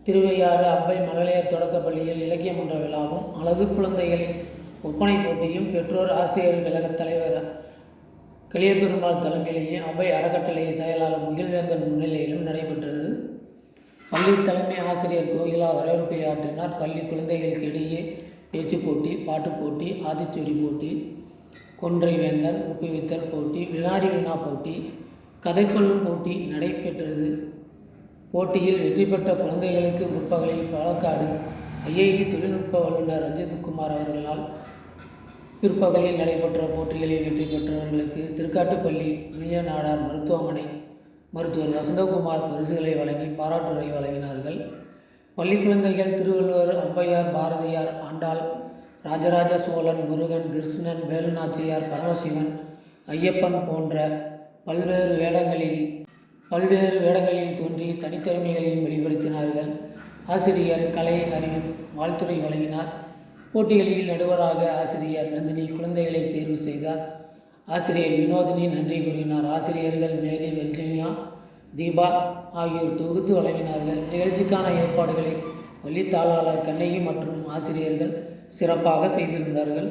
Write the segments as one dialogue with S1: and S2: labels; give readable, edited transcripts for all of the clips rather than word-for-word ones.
S1: திருவையாறு அப்பை மழலையர் தொடக்கப்பள்ளியில் இலக்கிய மன்ற விழாவும், அழகு குழந்தைகளின் ஒப்பனை போட்டியும் பெற்றோர் ஆசிரியர் கழக தலைவர் கிளியபெருமாள் தலைமையிலேயே அவை அறக்கட்டளை செயலாளர் முகில்வேந்தன் முன்னிலையிலும் நடைபெற்றது. பள்ளி தலைமை ஆசிரியர் கோகிலா வரவேற்பை ஆற்றினார். பள்ளி குழந்தைகளுக்கு இடையே பேச்சு போட்டி, பாட்டுப் போட்டி, ஆத்திச்சூடி போட்டி, கொன்றை வேந்தன் ஒப்புவித்தல் போட்டி, வினாடி வினா போட்டி, கதை சொல்லும் போட்டி நடைபெற்றது. போட்டியில் வெற்றி பெற்ற குழந்தைகளுக்கு முற்பகலில் பாலக்காடு ஐஐடி தொழில்நுட்ப வல்லுநர் ரஞ்சித்குமார் அவர்களால், பிற்பகலில் நடைபெற்ற போட்டிகளில் வெற்றி பெற்றவர்களுக்கு திருக்காட்டுப்பள்ளி இளைய நாடார் மருத்துவமனை மருத்துவர் வசந்தகுமார் பரிசுகளை வழங்கி பாராட்டுரை வழங்கினார்கள். பள்ளி குழந்தைகள் திருவள்ளுவர், ஔவையார், பாரதியார், ஆண்டாள், ராஜராஜ சோழன், முருகன், கிருஷ்ணன், வேலுநாச்சியார், பரமசிவன், ஐயப்பன் போன்ற பல்வேறு வேடங்களில் தோன்றி தனித்திறமைகளையும் வெளிப்படுத்தினார்கள். ஆசிரியர் கலை அறிவின் வாழ்த்துரை வழங்கினார். போட்டிகளில் நடுவராக ஆசிரியர் நந்தினி குழந்தைகளை தேர்வு செய்தார். ஆசிரியர் வினோதினி நன்றி கூறினார். ஆசிரியர்கள் மேரி, வெர்ஜினியா, தீபா ஆகியோர் தொகுத்து வழங்கினார்கள். நிகழ்ச்சிக்கான ஏற்பாடுகளை பள்ளி தாளாளர் கண்ணகி மற்றும் ஆசிரியர்கள் சிறப்பாக செய்திருந்தார்கள்.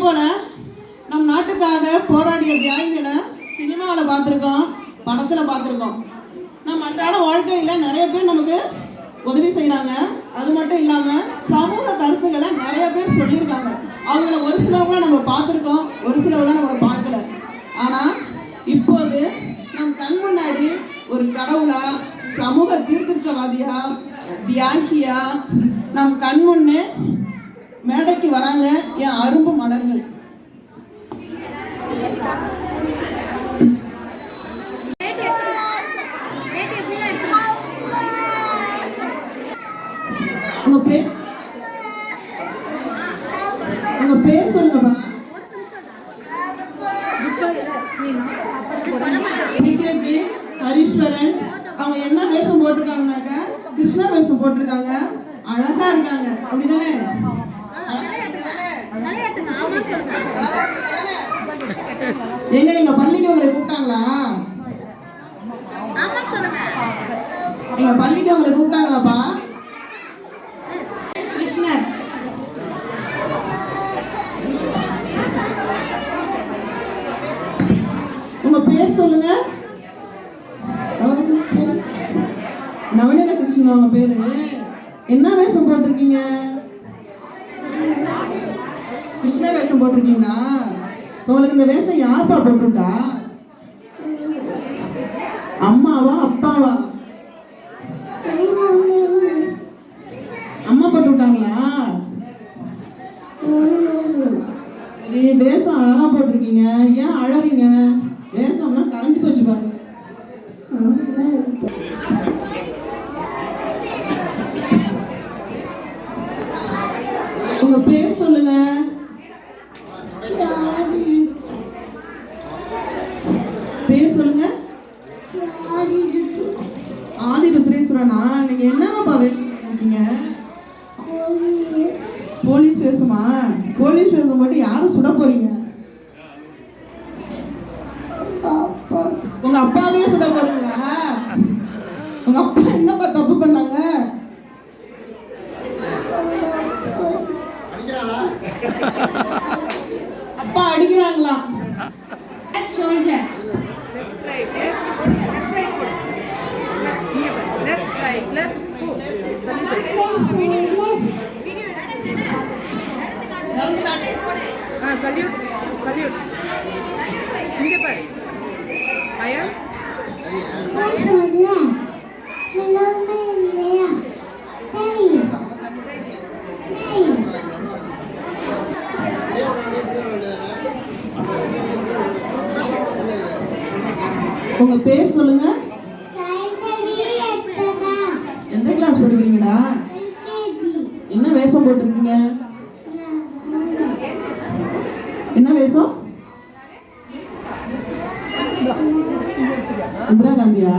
S2: போல நம் நாட்டுக்காக போராடிய தியாகிகளை சினிமாவில் பார்த்துருக்கோம், படத்தில் பார்த்துருக்கோம். நம்ம அன்றாட வாழ்க்கையில் நிறைய பேர் நமக்கு உதவி செய்கிறாங்க. அது மட்டும் இல்லாமல் சமூக கருத்துக்களை நிறைய பேர் சொல்லியிருக்காங்க. அவங்கள ஒரு சிலவங்க நம்ம பார்த்துருக்கோம், ஒரு சிலவங்க நம்ம பார்க்கல. ஆனால் இப்போது நம் கண் முன்னாடி ஒரு கடவுளா, சமூக சீர்திருத்தவாதியா, தியாகியா நம் கண் முன்னே மேடைக்கு வராங்க என் அரும்பு மலர்கள். உங்க பேர் சொல்லுங்கப்பா. பிகேஜி ஹரீஸ்வரன். அவங்க என்ன வேஷம் போட்டிருக்காங்கனாக்கா கிருஷ்ணர் வேஷம் போட்டிருக்காங்க. அழகா இருக்காங்க, அப்படிதானே? எங்க எங்க பள்ளிக்கு உங்களை கூப்பிட்டாங்களா? எங்க பள்ளிக்கு உங்களை கூப்பிட்டாங்களாப்பா?
S3: கிருஷ்ணர்.
S2: உங்க பேர் சொல்லுங்க. நவநீத கிருஷ்ணன் உங்க பேரு. என்ன வேஷம் போட்டிருக்கீங்க? கிருஷ்ண வேஷம் போட்டிருக்கீங்களா? உங்களுக்கு இந்த வேஷம் யாருப்பா போட்டுட்டா? அம்மாவா அப்பாவா? அம்மா போட்டு விட்டாங்களா? சரி, வேஷம் அழகா போட்டிருக்கீங்க. ஏன் அழறீங்க? வேஷம்லாம் கலைஞ்சு போச்சு பாருங்க. உங்க பேர் சொல்லுங்க. பேர் சொல்லுங்க. ஆதி ருத்ரேஸ்வரனா? நீங்க என்னப்பா வேஷம் போட்டிருக்கீங்க? போலீஸ் வேஷமா? போலீஸ் வேஷம் போட்டு யாரும் சுட போறீங்க? உங்க அப்பாவே சுட போறீங்களா? உங்க அப்பா என்னப்பா தப்பு பண்ணாங்க? அப்பா அடிக்கிறாங்களா?
S3: சோல்ஜர்.
S4: Salute salute. இங்கே பாரு. ஐயா
S2: உங்க பேர் சொல்லுங்க. எந்த கிளாஸ் படிக்கிறீங்கடா? என்ன வேஷம் போட்டிருக்கீங்க? என்ன வேஷம்? இந்திரா காந்தியா?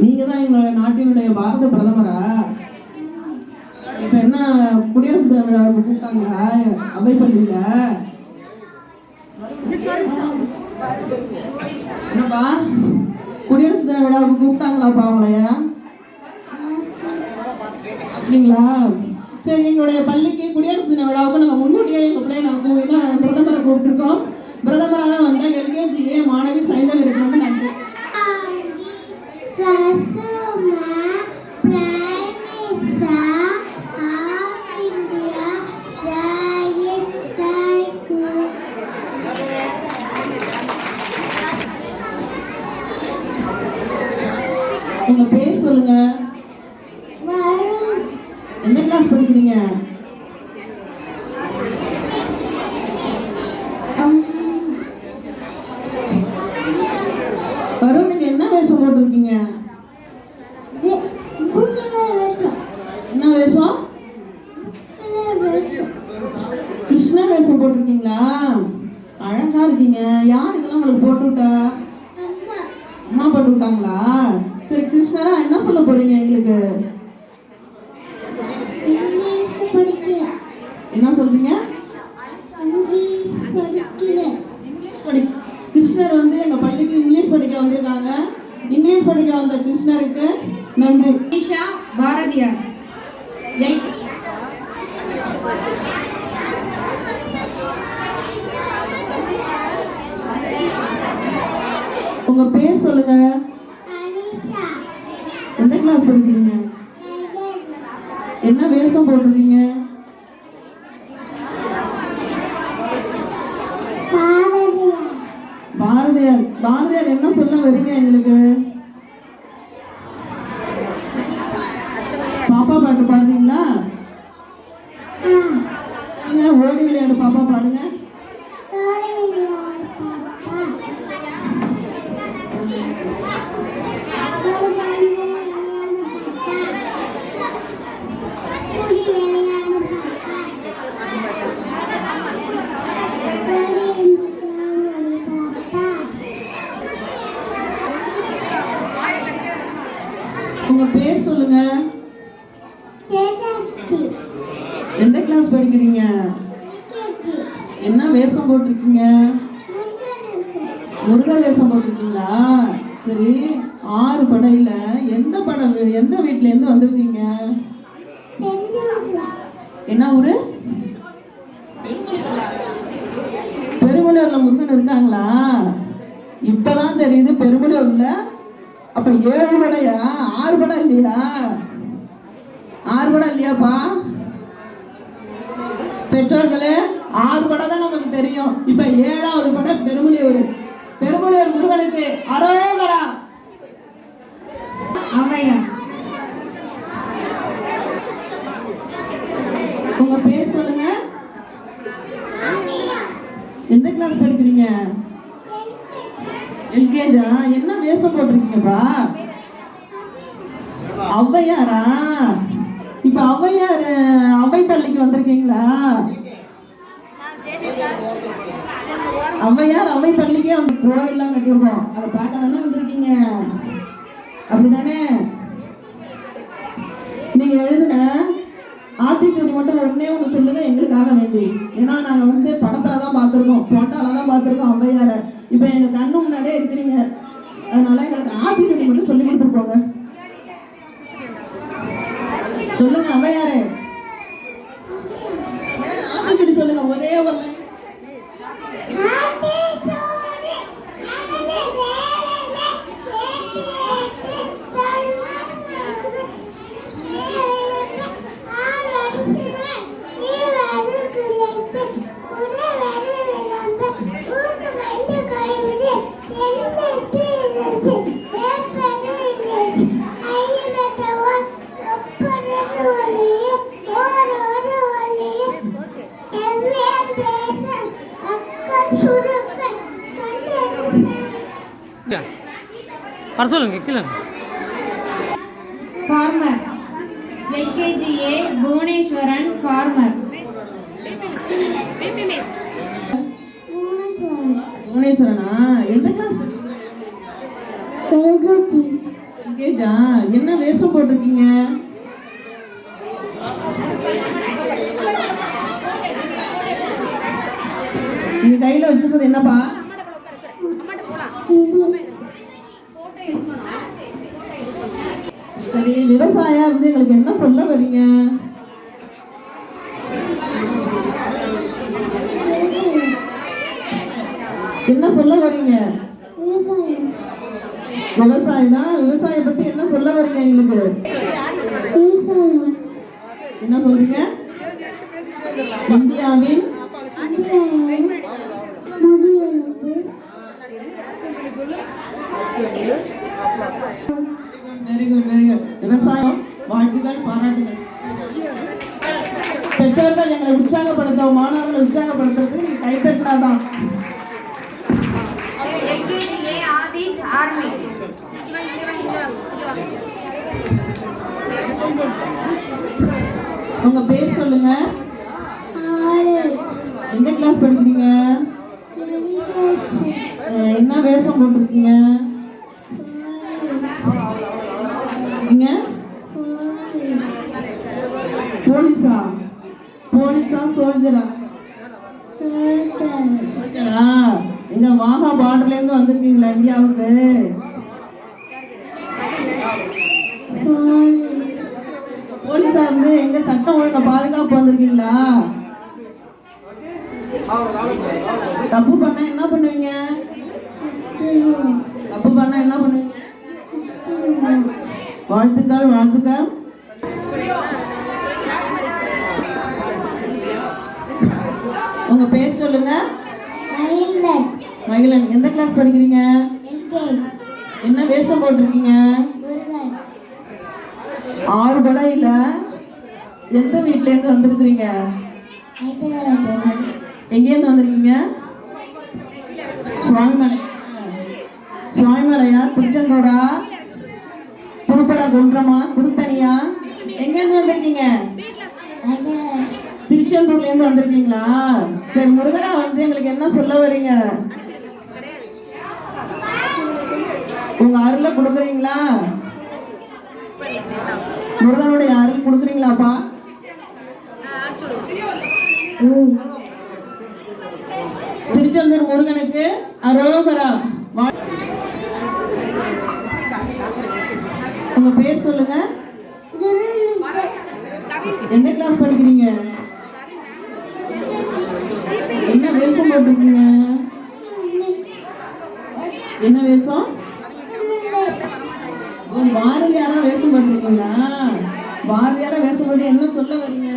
S2: நீங்க தான் எங்களுடைய நாட்டினுடைய பாரத பிரதமரா? இப்ப என்ன குடியரசு தின விழாவுக்கு கூப்பிட்டாங்களா அவை பள்ளியில? என்னப்பா குடியரசு தின விழாவுக்கு கூப்பிட்டாங்களாப்பா அவங்களைய? அப்படிங்களா? சரி, எங்களுடைய பள்ளிக்கு குடியரசு தின விழாவுக்கு நாங்கள் முன்கூட்டியே எங்கள் பிள்ளைய நாங்கள் பிரதமரை கூப்பிட்டுருக்கோம். பிரதமராக வந்த எல்கேஜிஏ மாணவி சைந்தவி இருக்கிறவங்க நன்றி. உங்க பேர் சொல்லுங்க. எந்த கிளாஸ் படிக்கிறீங்க? வருண், நீங்க என்ன வேஷம் போட்டிருக்கீங்க? என்ன வேஷம்? கிருஷ்ண வேஷம் போட்டிருக்கீங்களா? அழகா இருக்கீங்க. யார் இதெல்லாம் உங்களுக்கு போட்டு விட்டா? அம்மா போட்டு விட்டாங்களா? சரி, கிருஷ்ணரா என்ன சொல்ல போறீங்க எங்களுக்கு? என்ன சொல்றீங்க? இங்கிலீஷ் படி. கிருஷ்ணர் வந்து எங்க பள்ளிக்கு இங்கிலீஷ் படிக்க வந்திருக்காங்க. இங்கிலீஷ் படிக்க வந்த கிருஷ்ணருக்கு நன்றி.
S3: பாரதியார்.
S2: உங்க பேர் சொல்லுங்க. எந்த கிளாஸ் படிக்கிறீங்க? என்ன வேஷம் போட்டிருக்கீங்க? பாரதியார். பாரதியார் என்ன சொல்ல வரீங்க எங்களுக்கு? பாப்பா பாட்டு பாடுறீங்களா? நீங்க ஓடி விளையாடு பாப்பா பாடுங்க. உங்க பேர் சொல்லுங்க. எந்த கிளாஸ் படிக்கிறீங்க? என்ன வேஷம் போட்டிருக்கீங்க? முருகர் வேஷம் போட்டிருக்கீங்களா? சரி, 6 படையில எந்த படம், எந்த வீட்டுல இருந்து வந்திருக்கீங்க? என்ன ஊரு? பெருமலூர்ல முருகன் இருக்காங்களா? இப்பதான் தெரியுது பெருமலூர்ல. அப்ப 7 படையா? 6 படம் இல்லையா? 6 படம் இல்லையாப்பா? பெற்றோர்களே, 6 படம் தான் நமக்கு தெரியும். இப்ப 7வது படம் பெருமலூர். பெருமலூர் முருகனுக்கு அரோகரா.
S3: அவையார்.
S2: உங்க பேர் சொல்லுங்க. எந்த கிளாஸ் படிக்கிறீங்க? எல்கேஜா? என்ன வேஷம் போட்டிருக்கீங்கப்பா? ஔவையாரா? இப்ப ஔவையார் அவை பள்ளிக்கு வந்திருக்கீங்களா? ஔவையார் அவை பள்ளிக்கே வந்து கோயில்லாம் கட்டியிருக்கோம், அதை பார்க்க தானே வந்திருக்கீங்க, அப்படிதானே? நீங்க எழுதுன ஆத்திச்சூடி மட்டும் ஒண்ணு சொல்லுங்க எங்களுக்காக வேண்டி. ஏன்னா நாங்க வந்து படத்துல தான் பார்த்துருக்கோம், போட்டால தான் பார்த்துருக்கோம் ஔவையார. இப்ப எங்க கண்ணு முன்னாடியே இருக்கிறீங்க, அதனால எங்களுக்கு ஆத்திச்சூடி மட்டும் சொல்லி கொடுத்துருப்போங்க. சொல்லுங்க ஔவையாரே, ஆத்திச்சூடி சொல்லுங்க ஒரே ஒரு line.
S3: Farmer. LKGA Bhuvaneshwaran Farmer.
S2: புவனேஸ்வரனா? எந்த கிளாஸ் படிக்கிறீங்க? எல்கேஜா? என்ன வேஷம் போட்டிருக்கீங்க? நீங்க கையில வச்சிருக்கிறது என்னப்பா? சரி, விவசாயா இருந்து எங்களுக்கு என்ன சொல்ல வரீங்க? என்ன சொல்ல வரீங்க? விவசாயம் தான். விவசாயம் பத்தி என்ன சொல்ல வரீங்க எங்களுக்கு? என்ன சொல்றீங்க? இந்தியாவின் வெரி குட், வெரி குட். விவசாயம் வாழ்த்துக்கள், பாராட்டுகள். பெற்றோர்கள் எங்களை உற்சாகப்படுத்த, மாணவர்களை உற்சாகப்படுத்துறதுக்கு நீங்க கைத்தட்டினாதான்.
S3: LKGA Aadis Army.
S2: உங்க பேர் சொல்லுங்க. எந்த கிளாஸ் படிக்கிறீங்க? என்ன வேஷம் போட்டிருக்கீங்க? நீங்க போலீஸா? போலீஸா சோல்ஜரா? சோல்ஜரா. எங்க வாகா பார்டர்ல இருந்து வந்திருக்கீங்களா இந்தியாவுக்கு? போலீஸா இருந்து எங்க சட்டம் ஒழுங்க பாதுகாப்பு வந்திருக்கீங்களா? தப்பு பண்ண என்ன பண்ணுவீங்க? தப்பு வந்தாங்கன்னா என்ன பண்ணுவீங்க? வாழ்த்துக்கள் வாழ்த்துக்கள். உங்க பேர் சொல்லுங்க. மகிழன். எந்த கிளாஸ் படிக்கிறீங்க? என்ன வேஷம் போட்டிருக்கீங்க? ஆறுபடையில எந்த வீட்ல இருந்து வந்திருக்கிறீங்க? எங்கேருந்து வந்திருக்கீங்க? சுவாமிமலை. சுவாமிமலையா? திருச்செந்தூரா? திருப்பரங்குன்றமா? திருத்தணியா? எங்கேருந்து வந்திருக்கீங்க? திருச்செந்தூர்ல இருந்து வந்திருக்கீங்களா? சரி, முருகனா வந்து எங்களுக்கு என்ன சொல்ல வரீங்க? உங்க அருளை கொடுக்குறீங்களா? முருகனுடைய அருள் கொடுக்குறீங்களாப்பா? திருச்செந்தூர் முருகனுக்கு அரோகரா. உங்க பேர் சொல்லுங்க. எந்த கிளாஸ் படிக்கிறீங்க? என்ன வேஷம் போட்டிருக்கீங்க? என்ன வேஷம்? பாரதியாரா வேஷம் போட்டிருக்கீங்களா? பாரதியாரா வேஷம் போட்டு என்ன சொல்ல வரீங்க?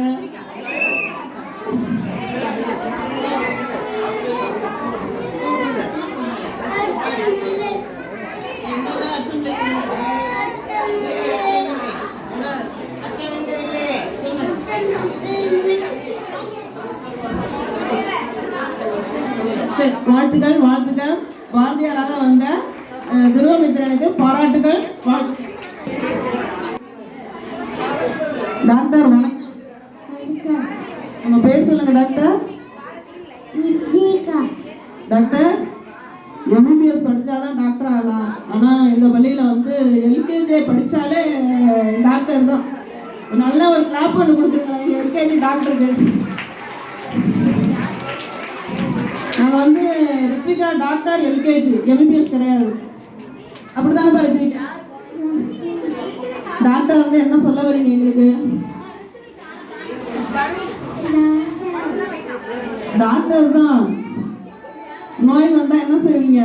S2: சரி, வாழ்த்துக்கள் வாழ்த்துக்கள். பாரதியாராக வந்த துருவமித்திரனுக்கு பாராட்டுகள். டாக்டர் வணக்கம். உங்க பேர் சொல்லுங்க டாக்டர். டாக்டர், எம்பிபிஎஸ் படிச்சாதான் டாக்டர் ஆகலாம். ஆனா எங்க பள்ளியில வந்து எல்கேஜி படிச்சாலே டாக்டர் தான். நல்ல ஒரு கிளாப் பண்ணி கொடுத்துருக்காங்க எல்கேஜி டாக்டருக்கு. நாங்க வந்து ரித்விகா டாக்டர், எல்கேஜி எம்பிபிஎஸ் கிடையாது. அப்படிதானப்பா ரித்விகா? டாக்டர் வந்து என்ன சொல்ல வரீங்க எங்களுக்கு? டாக்டர் தான். நோய் வந்தா என்ன செய்வீங்க?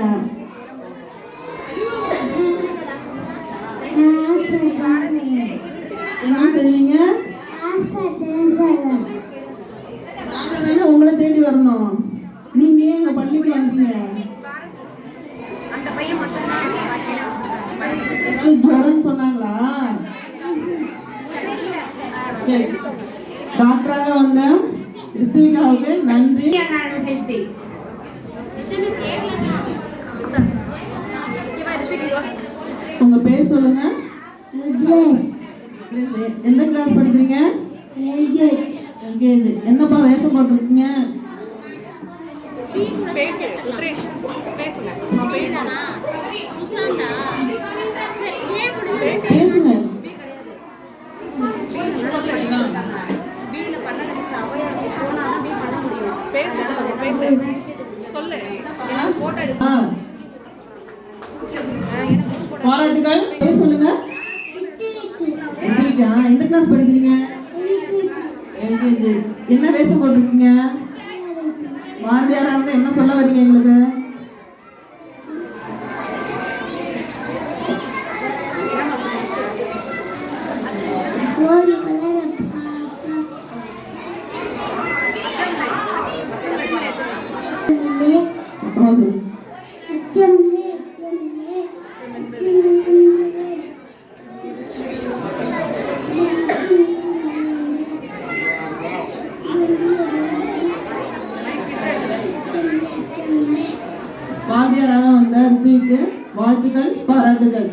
S2: என்ன செய்வீங்க? நாங்க தானே உங்களை தேடி வரணும். நீங்க எங்க பள்ளிக்கு வந்தீங்க. ஜுரம் சொன்னாங்களா? சரி, டாக்டராக வந்த ரித்விகாவுக்கு நன்றி. உங்க பேர் சொல்லுங்க. எந்த கிளாஸ் படிக்கிறீங்க? எல்கேஜி. என்னப்பா வேஷம் போட்டிருக்கீங்க? பேசுங்க. பாராட்டுகள். பேர் சொல்லுங்க. எந்த கிளாஸ் படிக்கிறீங்க? எல்கேஜி. என்ன வேஷம் போட்டிருக்கீங்க? பாரதியாரா இருந்தா என்ன சொல்ல வரீங்க எங்களுக்கு? பாரதியாராக வந்த ரித்விக்கு வாழ்த்துக்கள் பாராட்டுகள்.